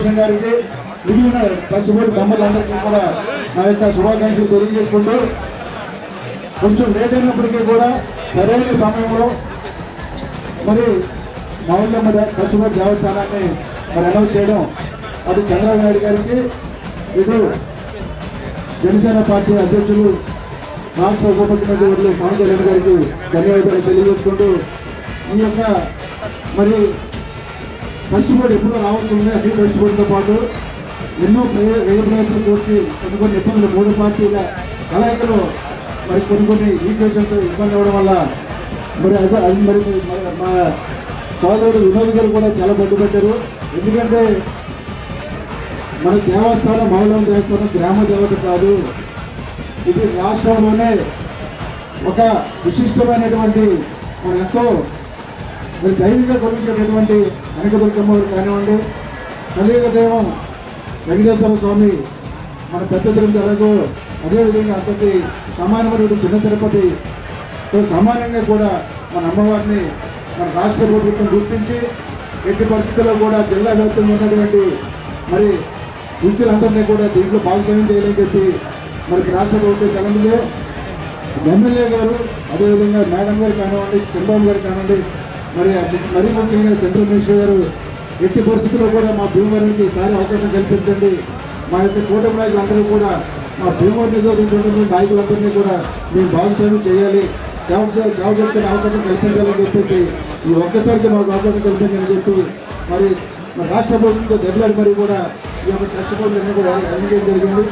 వెంకటేశ్వర గారికి మిగిలిన trust board మెంబర్లందరికీ కూడా నా యొక్క శుభాకాంక్షలు తెలియజేసుకుంటూ కొంచెం లేట్ అయినప్పటికీ కూడా సరైన సమయంలో మరి నవంబర్ మరి ట్రస్ట్ బోర్డు దేవస్థానాన్ని మరి అనౌన్స్ చేయడం అది చంద్రబాబు నాయుడు గారికి ఇటు జనసేన పార్టీ అధ్యక్షులు రాష్ట్ర ఉప ముఖ్యమంత్రి పవన్ కళ్యాణ్ గారికి ధన్యవాదాలు తెలియజేసుకుంటూ ఈ యొక్క మరి ట్రస్ట్ బోర్డు ఎప్పుడో రావాల్సి ఉంది. అన్ని ట్రస్ట్ బోర్డుతో పాటు ఎన్నో వ్యయ ప్రయత్నాలు కోర్చి కొన్ని ఇబ్బందులు మూడు పార్టీల కలయికలో మరి కొన్ని ఈక్వేషన్స్ ఇబ్బంది అవ్వడం వల్ల మరి అది మరి మా సోదరుడు వినోద్ గారు కూడా చాలా పట్టుబట్టారు. ఎందుకంటే మన దేవస్థానం మౌలం దేవస్థానం గ్రామ దేవత కాదు, ఇది రాష్ట్రంలోనే ఒక విశిష్టమైనటువంటి మన ఎంతో మరి దైవిగా కొలిచేటటువంటి కనకదుర్గమ్మ వారు కానివ్వండి, కలియుగ దైవం వెంకటేశ్వర స్వామి మన పెద్ద తిరుపతి అలాగో అదేవిధంగా అంతటి సమానమైన చిన్న తిరుపతితో సమానంగా కూడా మన అమ్మవారిని మన రాష్ట్ర ప్రభుత్వం గుర్తించి ఎట్టి పరిస్థితుల్లో కూడా జిల్లా వ్యాప్తంగా ఉన్నటువంటి మరి వృత్తులందరినీ కూడా దీంట్లో భాగస్వామ్యం చేయాలని చెప్పి మనకి రాష్ట్ర ప్రభుత్వం తెలంగాణ ఎమ్మెల్యే గారు అదేవిధంగా మేడం గారు కానివ్వండి, చంద్రబాబు గారు కానివ్వండి, మరీ ముఖ్యంగా సెంట్రల్ మినిస్టర్ గారు ఎట్టి పరిస్థితుల్లో కూడా మా భీమవరానికి ఈసారి అవకాశం కల్పించండి, మా యొక్క కూటమి నాయకులందరూ కూడా మా భీమవరం నియోజకవర్గంలో నాయకులందరినీ కూడా మేము భాగస్వామ్యం చేయాలి, సేవ చేసుకునే అవకాశం కల్పించాలని చెప్పేసి ఈ ఒక్కసారికి మాకు అవకాశం కల్పించాలని చెప్పి మరి రాష్ట్ర ప్రభుత్వంతో దెబ్బలాడి మరి కూడా ఈ యొక్క ట్రస్ట్ బోర్డులన్నీ కూడా జరిగింది.